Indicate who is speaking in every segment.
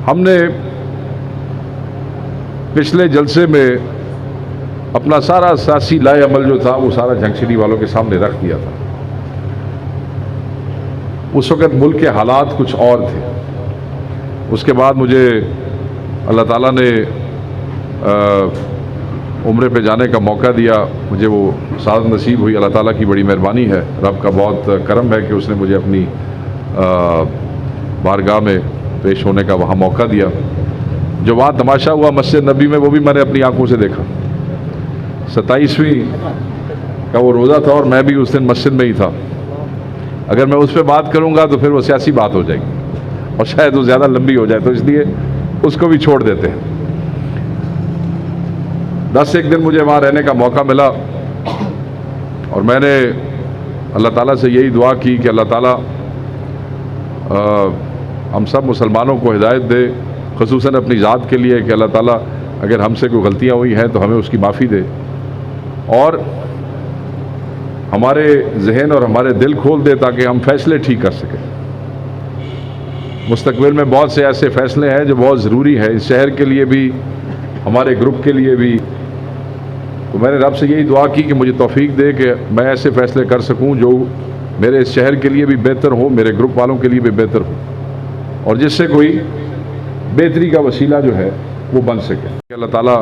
Speaker 1: हमने पिछले जलसे में अपना सारा सियासी लाए अमल जो था वो सारा जंग सिटी वालों के सामने रख दिया था। उस वक़्त मुल्क के हालात कुछ और थे। उसके बाद मुझे अल्लाह ताला ने उम्रे पे जाने का मौका दिया, मुझे वो सादत नसीब हुई। अल्लाह ताला की बड़ी मेहरबानी है, रब का बहुत करम है कि उसने मुझे अपनी बारगाह में पेश होने का वहाँ मौका दिया। जो वहाँ तमाशा हुआ मस्जिद नबी में, वो भी मैंने अपनी आंखों से देखा। 27वीं का वो रोज़ा था और मैं भी उस दिन मस्जिद में ही था। अगर मैं उस पर बात करूँगा तो फिर वो सियासी बात हो जाएगी और शायद वो ज़्यादा लंबी हो जाए, तो इसलिए उसको भी छोड़ देते हैं। 10 दिन मुझे वहाँ रहने का मौका मिला और मैंने अल्लाह ताला से यही दुआ की कि अल्लाह ताला हम सब मुसलमानों को हिदायत दे, ख़ुसूसन अपनी ज़ात के लिए, कि अल्लाह ताला अगर हमसे कोई गलतियाँ हुई हैं तो हमें उसकी माफ़ी दे और हमारे जहन और हमारे दिल खोल दे ताकि हम फ़ैसले ठीक कर सकें। मुस्तकबिल में बहुत से ऐसे फ़ैसले हैं जो बहुत ज़रूरी है, इस शहर के लिए भी, हमारे ग्रुप के लिए भी। तो मैंने रब से यही दुआ की कि मुझे तौफीक दे कि मैं ऐसे फ़ैसले कर सकूं जो मेरे इस शहर के लिए भी बेहतर हो, मेरे ग्रुप वालों के लिए भी बेहतर हो और जिससे कोई बेहतरी का वसीला जो है वो बन सके। अल्लाह ताला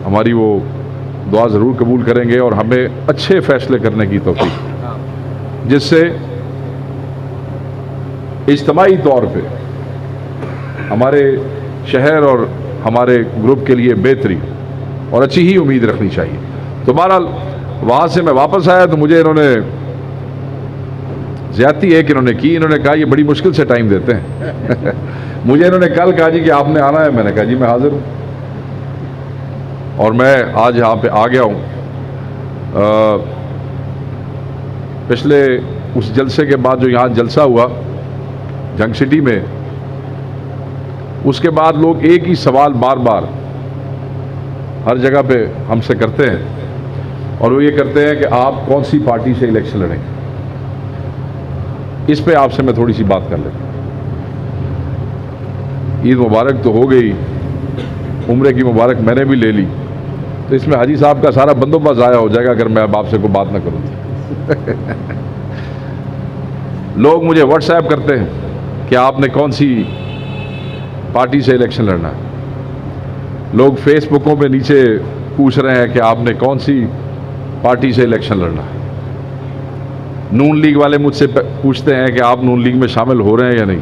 Speaker 1: हमारी वो दुआ ज़रूर कबूल करेंगे और हमें अच्छे फ़ैसले करने की तौफीक, जिससे इज्तिमाई तौर पे हमारे शहर और हमारे ग्रुप के लिए बेहतरी और अच्छी ही उम्मीद रखनी चाहिए। तो बहरहाल वहाँ से मैं वापस आया तो मुझे इन्होंने ज़्यादती एक इन्होंने की। इन्होंने कहा ये बड़ी मुश्किल से टाइम देते हैं मुझे इन्होंने कल कहा जी कि आपने आना है। मैंने कहा जी मैं हाजिर हूँ और मैं आज यहाँ पे आ गया हूँ। पिछले उस जलसे के बाद जो यहाँ जलसा हुआ जंग सिटी में, उसके बाद लोग एक ही सवाल बार बार हर जगह पे हमसे करते हैं और वो ये करते हैं कि आप कौन सी पार्टी से इलेक्शन लड़ेंगे। इस पे आपसे मैं थोड़ी सी बात कर लेता हूँ। ईद मुबारक तो हो गई, उम्रे की मुबारक मैंने भी ले ली, तो इसमें हाजी साहब का सारा बंदोबस्त ज़ाया हो जाएगा अगर मैं अब आपसे कोई बात ना करूँ। लोग मुझे व्हाट्सएप करते हैं कि आपने कौन सी पार्टी से इलेक्शन लड़ना है। लोग फेसबुकों पे नीचे पूछ रहे हैं कि आपने कौन सी पार्टी से इलेक्शन लड़ना है। नून लीग वाले मुझसे पूछते हैं कि आप नून लीग में शामिल हो रहे हैं या नहीं।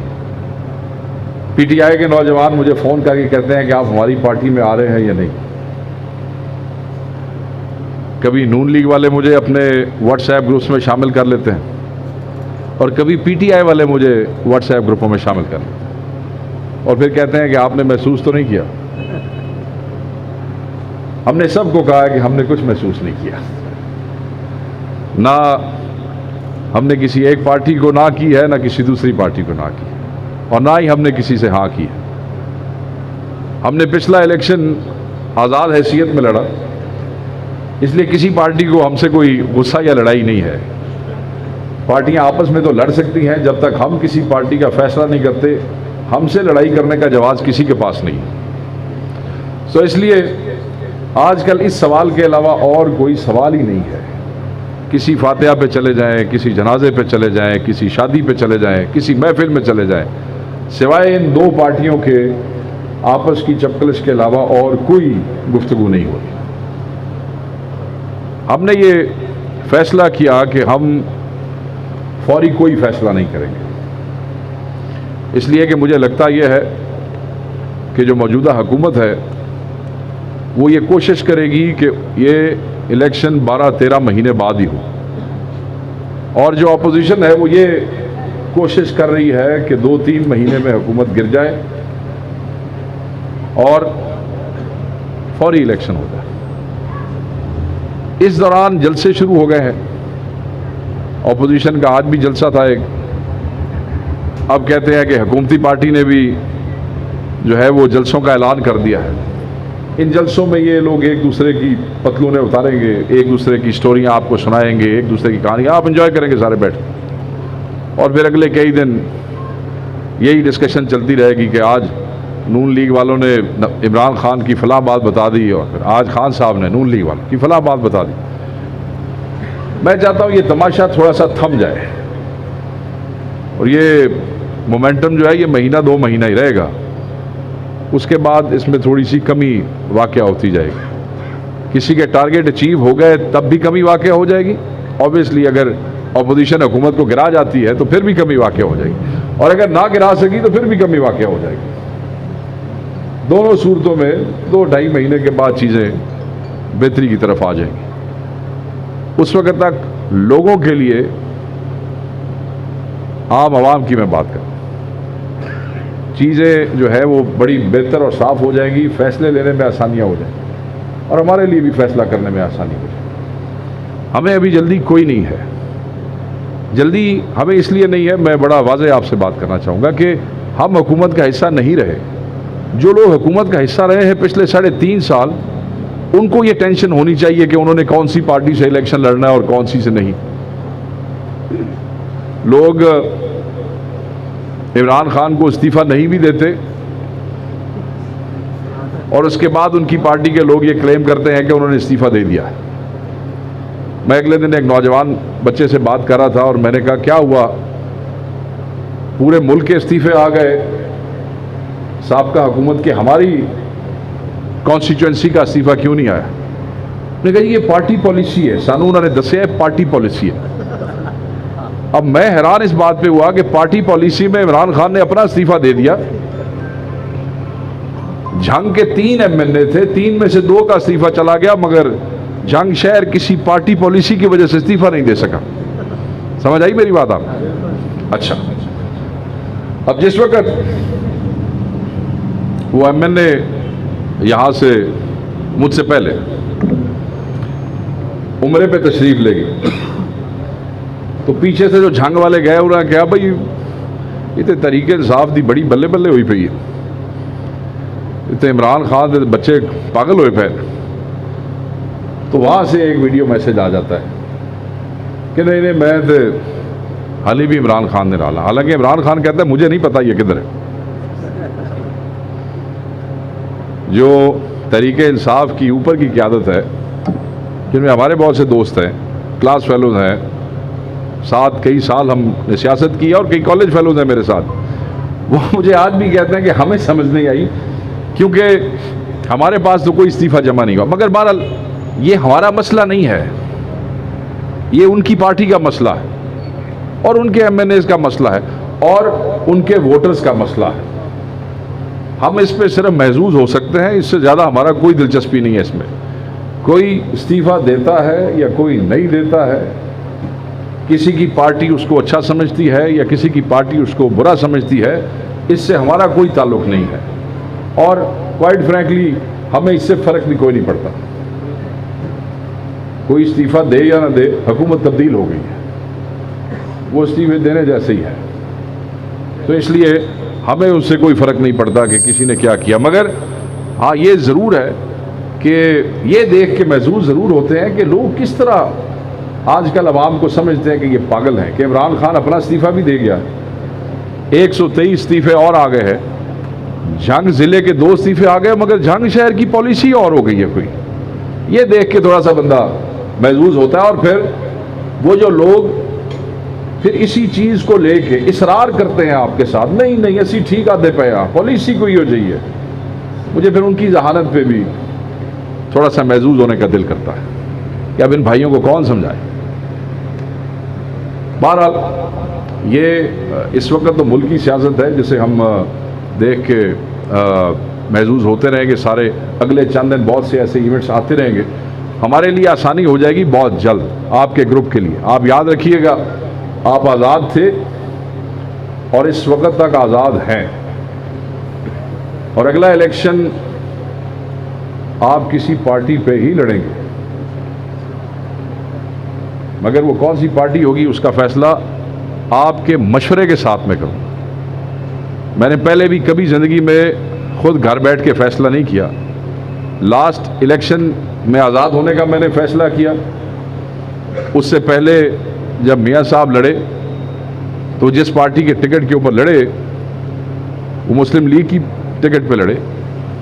Speaker 1: पीटीआई के नौजवान मुझे फ़ोन करके कहते हैं कि आप हमारी पार्टी में आ रहे हैं या नहीं। कभी नून लीग वाले मुझे अपने व्हाट्सएप ग्रुप्स में शामिल कर लेते हैं और कभी पीटीआई वाले मुझे व्हाट्सएप ग्रुपों में शामिल कर लेते हैं और फिर कहते हैं कि आपने महसूस तो नहीं किया। हमने सबको कहा है कि हमने कुछ महसूस नहीं किया, ना हमने किसी एक पार्टी को ना की है, ना किसी दूसरी पार्टी को ना की, और ना ही हमने किसी से हाँ की है। हमने पिछला इलेक्शन आज़ाद हैसियत में लड़ा, इसलिए किसी पार्टी को हमसे कोई गुस्सा या लड़ाई नहीं है। पार्टियां आपस में तो लड़ सकती हैं, जब तक हम किसी पार्टी का फैसला नहीं करते हमसे लड़ाई करने का जवाब किसी के पास नहीं है। तो इसलिए आजकल इस सवाल के अलावा और कोई सवाल ही नहीं है। किसी फातिहा पे चले जाएं, किसी जनाजे पे चले जाएं, किसी शादी पे चले जाएं, किसी महफिल में चले जाएं, सिवाय इन दो पार्टियों के आपस की चपकलिश के अलावा और कोई गुफ्तगू नहीं हुई। हमने ये फैसला किया कि हम फौरी कोई फैसला नहीं करेंगे, इसलिए कि मुझे लगता यह है कि जो मौजूदा हुकूमत है वो ये कोशिश करेगी कि ये इलेक्शन 12-13 महीने बाद ही हो, और जो अपोजिशन है वो ये कोशिश कर रही है कि 2-3 महीने में हुकूमत गिर जाए और फौरी इलेक्शन हो जाए। इस दौरान जलसे शुरू हो गए हैं। अपोजिशन का आज भी जलसा था एक। अब कहते हैं कि हुकूमती पार्टी ने भी जो है वो जलसों का ऐलान कर दिया है। इन जलसों में ये लोग एक दूसरे की पतलूनें उतारेंगे, एक दूसरे की स्टोरियां आपको सुनाएंगे, एक दूसरे की कहानियाँ आप एंजॉय करेंगे सारे बैठ, और फिर अगले कई दिन यही डिस्कशन चलती रहेगी कि आज नून लीग वालों ने इमरान खान की फलां बात बता दी और फिर आज खान साहब ने नून लीग वालों की फलां बात बता दी। मैं चाहता हूँ ये तमाशा थोड़ा सा थम जाए और ये मोमेंटम जो है ये महीना 2 महीना ही रहेगा, उसके बाद इसमें थोड़ी सी कमी वाक़या होती जाएगी। किसी के टारगेट अचीव हो गए तब भी कमी वाक़या हो जाएगी, ऑब्वियसली अगर अपोजिशन हुकूमत को गिरा जाती है तो फिर भी कमी वाक़या हो जाएगी, और अगर ना गिरा सकी तो फिर भी कमी वाक़या हो जाएगी। दोनों सूरतों में 2-2.5 महीने के बाद चीज़ें बेहतरी की तरफ आ जाएंगी। उस वक्त तक लोगों के लिए, आम आवाम की मैं बात करूँ, चीज़ें जो है वो बड़ी बेहतर और साफ़ हो जाएंगी, फ़ैसले लेने में आसानियाँ हो जाएंगी और हमारे लिए भी फ़ैसला करने में आसानी हो जाएगी। हमें अभी जल्दी कोई नहीं है, जल्दी हमें इसलिए नहीं है, मैं बड़ा वाज़ेह आपसे बात करना चाहूँगा कि हम हुकूमत का हिस्सा नहीं रहे। जो लोग हुकूमत का हिस्सा रहे हैं पिछले 3.5 साल, उनको ये टेंशन होनी चाहिए कि उन्होंने कौन सी पार्टी से इलेक्शन लड़ना है और कौन सी से नहीं। लोग इमरान खान को इस्तीफ़ा नहीं भी देते और उसके बाद उनकी पार्टी के लोग ये क्लेम करते हैं कि उन्होंने इस्तीफ़ा दे दिया। मैं अगले दिन एक नौजवान बच्चे से बात कर रहा था और मैंने कहा क्या हुआ, पूरे मुल्क के इस्तीफ़े आ गए, साबका हुकूमत के हमारी कॉन्स्टिट्यूएंसी का इस्तीफ़ा क्यों नहीं आया? मैंने कहा ये पार्टी पॉलिसी है, सानू उन्होंने दसिया है पार्टी पॉलिसी है। अब मैं हैरान इस बात पे हुआ कि पार्टी पॉलिसी में इमरान खान ने अपना इस्तीफ़ा दे दिया। जंग के 3 MNA थे, 3 में से 2 का इस्तीफ़ा चला गया, मगर जंग शहर किसी पार्टी पॉलिसी की वजह से इस्तीफ़ा नहीं दे सका। समझ आई मेरी बात आप? अच्छा, अब जिस वक्त वो MNA यहाँ से मुझसे पहले उम्रे पे तशरीफ़ ले गई तो पीछे से जो झंग वाले गए उन्होंने कहा भाई ये तो तरीके इंसाफ दी बड़ी बल्ले बल्ले हुई पई है, ये तो इमरान खान के बच्चे पागल हुए पे। तो वहाँ से एक वीडियो मैसेज आ जाता है कि नहीं नहीं मैं तो हाली भी इमरान खान ने डाला, हालांकि इमरान खान कहता है मुझे नहीं पता ये किधर है। जो तरीके इंसाफ की ऊपर की क़यादत है, जिनमें हमारे बहुत से दोस्त हैं, क्लास फेलोज हैं, साथ कई साल हमने सियासत की और कई कॉलेज फेलोज हैं मेरे साथ, वो मुझे आज भी कहते हैं कि हमें समझ नहीं आई क्योंकि हमारे पास तो कोई इस्तीफ़ा जमा नहीं हुआ। मगर बहरहाल ये हमारा मसला नहीं है, ये उनकी पार्टी का मसला है और उनके MNAs का मसला है और उनके वोटर्स का मसला है। हम इस पे सिर्फ महजूज हो सकते हैं, इससे ज़्यादा हमारा कोई दिलचस्पी नहीं है इसमें। कोई इस्तीफ़ा देता है या कोई नहीं देता है, किसी की पार्टी उसको अच्छा समझती है या किसी की पार्टी उसको बुरा समझती है, इससे हमारा कोई ताल्लुक़ नहीं है और क्वाइट फ्रैंकली हमें इससे फ़र्क भी कोई नहीं पड़ता। कोई इस्तीफ़ा दे या ना दे, हुकूमत तब्दील हो गई है, वो इस्तीफ़े देने जैसे ही है, तो इसलिए हमें उससे कोई फ़र्क नहीं पड़ता कि किसी ने क्या किया। मगर हाँ ये ज़रूर है कि ये देख के महसूस ज़रूर होते हैं कि लोग किस तरह आजकल अवाम को समझते हैं कि ये पागल हैं कि इमरान खान अपना इस्तीफ़ा भी दे गया, 123 इस्तीफ़े और आ गए हैं, झंग ज़िले के 2 इस्तीफ़े आ गए, मगर झंग शहर की पॉलिसी और हो गई है कोई। ये देख के थोड़ा सा बंदा महसूस होता है और फिर वो जो लोग फिर इसी चीज़ को लेके इसरार करते हैं आपके साथ, नहीं नहीं ऐसी ठीक आते पे पॉलिसी को ही हो जाइए, मुझे फिर उनकी जहानत पे भी थोड़ा सा महसूस होने का दिल करता है कि अब इन भाइयों को कौन समझाए। बहरहाल ये इस वक्त तो मुल्क की सियासत है जिसे हम देख के महसूस होते रहेंगे। सारे अगले चंद दिन बहुत से ऐसे इवेंट्स आते रहेंगे, हमारे लिए आसानी हो जाएगी बहुत जल्द, आपके ग्रुप के लिए। आप याद रखिएगा आप आज़ाद थे और इस वक्त तक आज़ाद हैं, और अगला इलेक्शन आप किसी पार्टी पे ही लड़ेंगे, मगर वो कौन सी पार्टी होगी उसका फैसला आपके मशवरे के साथ में करूँ। मैंने पहले भी कभी ज़िंदगी में खुद घर बैठ के फ़ैसला नहीं किया। लास्ट इलेक्शन में आज़ाद होने का मैंने फ़ैसला किया, उससे पहले जब मियाँ साहब लड़े तो जिस पार्टी के टिकट के ऊपर लड़े वो मुस्लिम लीग की टिकट पे लड़े,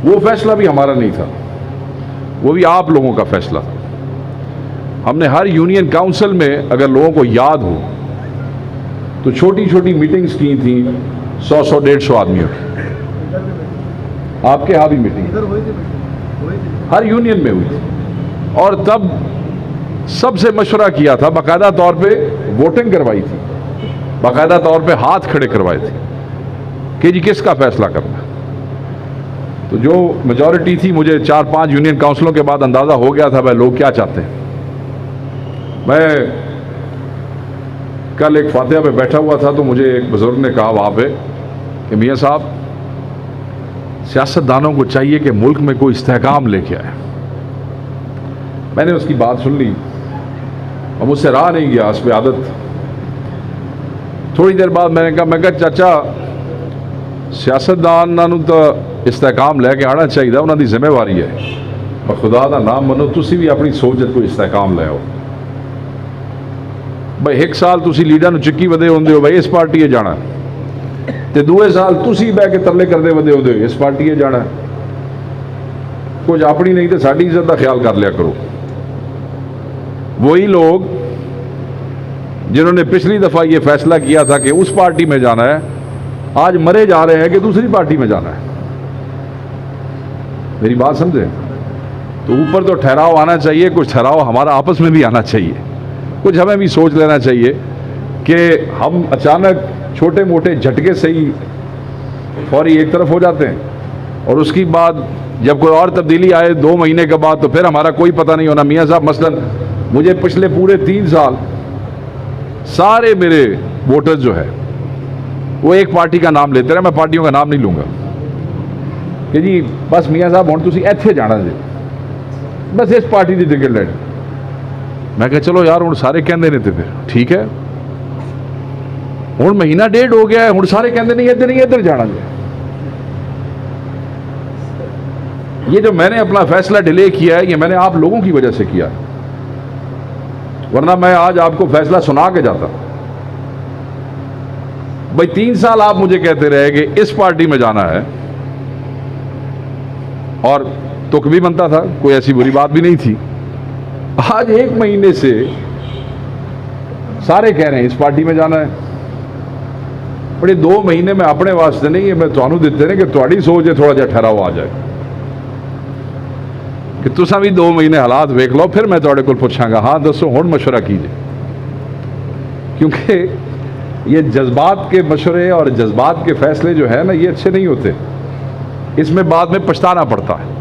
Speaker 1: वो फैसला भी हमारा नहीं था, वो भी आप लोगों का फैसला था। हमने हर यूनियन काउंसिल में, अगर लोगों को याद हो, तो छोटी छोटी मीटिंग्स की थी 100-100, 150 आदमियों की। आपके यहाँ भी मीटिंग हर यूनियन में हुई थी, और तब सबसे मशवरा किया था, बाकायदा तौर पे वोटिंग करवाई थी, बाकायदा तौर पे हाथ खड़े करवाए थे कि जी किसका फैसला करना। तो जो मेजॉरिटी थी, मुझे 4-5 यूनियन काउंसिलों के बाद अंदाज़ा हो गया था भाई लोग क्या चाहते हैं। मैं कल एक फातिहा पे बैठा हुआ था, तो मुझे एक बुजुर्ग ने कहा वहाँ पे कि मियाँ साहब, सियासतदानों को चाहिए कि मुल्क में कोई इस्तेहकाम लेके आए। मैंने उसकी बात सुन ली और मुझसे रहा नहीं गया, उस पर आदत। थोड़ी देर बाद मैंने कहा चाचा, सियासतदानों तो इस्तेहकाम लैके आना चाहिए, उन्होंने जिम्मेवारी है, और खुदा का नाम मनो तुसी भी अपनी सोच कोई इस्तेहकाम ले आओ। भाई एक साल तुसी लीडर नूं चिक्की वधे होंदे हो, भाई इस पार्टी है जाना, ते दूए साल तुसी बह के तरले करते वधे होंदे हो इस पार्टी है जाना। कुछ अपनी नहीं तो साड़ी इज्जत का ख्याल कर लिया करो। वही लोग जिन्होंने पिछली दफा ये फैसला किया था कि उस पार्टी में जाना है, आज मरे जा रहे हैं कि दूसरी पार्टी में जाना है। मेरी बात समझे? तो ऊपर तो ठहराव आना चाहिए, कुछ ठहराव हमारा आपस में भी आना चाहिए, कुछ हमें भी सोच लेना चाहिए कि हम अचानक छोटे मोटे झटके से ही फौरी एक तरफ हो जाते हैं, और उसकी बाद जब कोई और तब्दीली आए 2 महीने के बाद, तो फिर हमारा कोई पता नहीं होना। मियाँ साहब, मसलन मुझे पिछले पूरे 3 साल सारे मेरे वोटर्स जो है वो एक पार्टी का नाम लेते रहे, मैं पार्टियों का नाम नहीं लूँगा, कि जी बस मियाँ साहब हुण तुसीं इत्थे जाना जी, बस इस पार्टी की टिकट लेनी। मैं कहा चलो यार, हुण सारे कहते ने, तो फिर ठीक है, हुण महीना 1.5 हो गया है, हुण सारे कहते नहीं इधर जाना जी। ये जो मैंने अपना फैसला डिले किया है, ये मैंने आप लोगों की वजह से किया, वरना मैं आज आपको फैसला सुना के जाता। भाई 3 साल आप मुझे कहते रहे कि इस पार्टी में जाना है, और तुक भी बनता था, कोई ऐसी बुरी बात भी नहीं थी। आज 1 महीने से सारे कह रहे हैं इस पार्टी में जाना है। बड़े 2 महीने में अपने वास्ते नहीं है, मैं तुहानू दिते ने कि तुहाड़ी सोच है थोड़ा जिहा ठहराव आ जाए, कि तुसां भी 2 महीने हालात वेख लो, फिर मैं तुहाडे कोल पुछांगा हाँ दसो हुण मशवरा कीजिए। क्योंकि ये जज्बात के मशवरे और जज्बात के फैसले जो है ना, ये अच्छे नहीं होते, इसमें बाद में पछताना पड़ता है।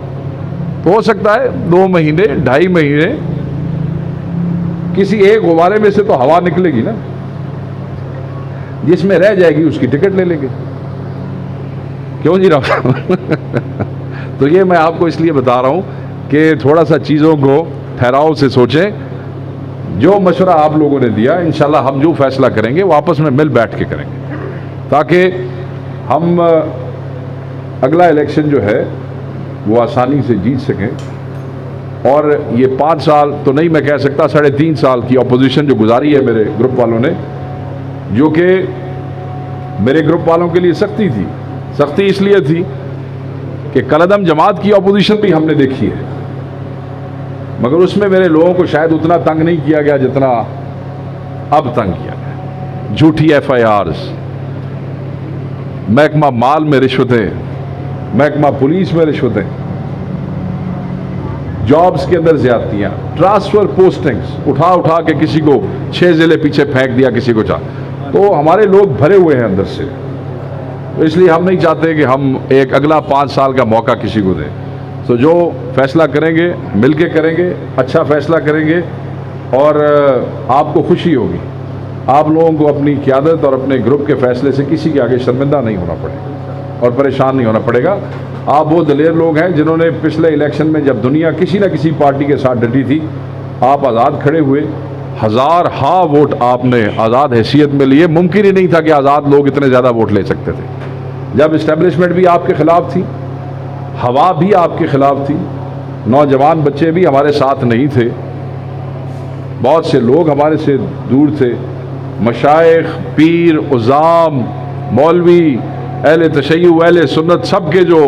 Speaker 1: तो हो सकता है 2 महीने 2.5 महीने किसी एक गुब्बारे में से तो हवा निकलेगी ना, जिसमें रह जाएगी उसकी टिकट ले लेंगे। क्यों जी राव? तो ये मैं आपको इसलिए बता रहा हूं कि थोड़ा सा चीज़ों को ठहराव से सोचें। जो मशवरा आप लोगों ने दिया, इंशाल्लाह हम जो फैसला करेंगे वो आपस में मिल बैठ के करेंगे, ताकि हम अगला इलेक्शन जो है वो आसानी से जीत सकें। और ये 5 साल तो नहीं मैं कह सकता, 3.5 साल की अपोजिशन जो गुजारी है मेरे ग्रुप वालों ने, जो कि मेरे ग्रुप वालों के लिए सख्ती थी। सख्ती इसलिए थी कि कलदम जमात की अपोजिशन भी हमने देखी है, मगर उसमें मेरे लोगों को शायद उतना तंग नहीं किया गया जितना अब तंग किया गया। झूठी FIRs, महकमा माल में रिश्वतें, महकमा पुलिस में रिश्वतें, जॉब्स के अंदर ज्यादतियां, ट्रांसफर पोस्टिंग्स उठा उठा के किसी को 6 जिले पीछे फेंक दिया, किसी को तो हमारे लोग भरे हुए हैं अंदर से। तो इसलिए हम नहीं चाहते कि हम एक अगला 5 साल का मौका किसी को दें। तो जो फैसला करेंगे मिल के करेंगे, अच्छा फैसला करेंगे, और आपको खुशी होगी। आप लोगों को अपनी क़यादत और अपने ग्रुप के फैसले से किसी के आगे शर्मिंदा नहीं होना पड़ेगा और परेशान नहीं होना पड़ेगा। आप वो दलेर लोग हैं जिन्होंने पिछले इलेक्शन में, जब दुनिया किसी न किसी पार्टी के साथ डटी थी, आप आज़ाद खड़े हुए, 1000 हा वोट आपने आज़ाद हैसियत में लिए। मुमकिन ही नहीं था कि आज़ाद लोग इतने ज़्यादा वोट ले सकते थे। जब इस्टेब्लिशमेंट भी आपके ख़िलाफ़ थी, हवा भी आपके ख़िलाफ़ थी, नौजवान बच्चे भी हमारे साथ नहीं थे, बहुत से लोग हमारे से दूर थे, मशाइख, पीर, उज़ाम, मौलवी, अहले तशय्युअ, अहले सुन्नत, सब के जो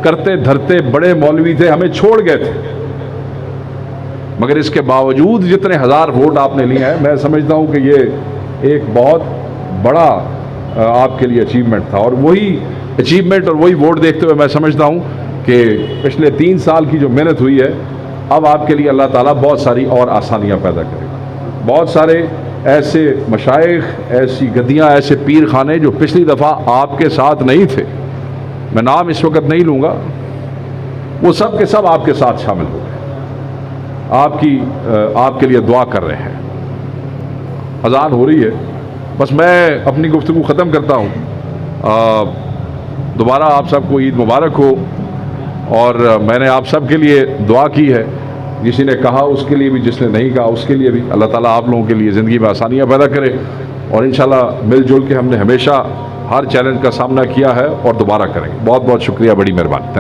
Speaker 1: करते धरते बड़े मौलवी थे हमें छोड़ गए थे। मगर इसके बावजूद जितने हज़ार वोट आपने लिए हैं, मैं समझता हूँ कि ये एक बहुत बड़ा आपके लिए अचीवमेंट था। और वही अचीवमेंट और वही वोट देखते हुए मैं समझता हूँ कि पिछले 3 साल की जो मेहनत हुई है, अब आपके लिए अल्लाह ताला बहुत सारी और आसानियाँ पैदा करेगा। बहुत सारे ऐसे मशाइख, ऐसी गद्दियाँ, ऐसे पीर खाने जो पिछली दफ़ा आपके साथ नहीं थे, मैं नाम इस वक्त नहीं लूँगा, वो सब के सब आपके साथ शामिल हो गए, आपके लिए दुआ कर रहे हैं। अज़ान हो रही है, बस मैं अपनी गुफ्तगू ख़त्म करता हूँ। दोबारा आप सबको ईद मुबारक हो। और मैंने आप सब के लिए दुआ की है, किसी ने कहा उसके लिए भी, जिसने नहीं कहा उसके लिए भी। अल्लाह ताला आप लोगों के लिए ज़िंदगी में आसानियाँ पैदा करे और इंशाल्लाह मिलजुल के हमने हमेशा हर चैलेंज का सामना किया है और दोबारा करेंगे। बहुत बहुत शुक्रिया, बड़ी मेहरबानी।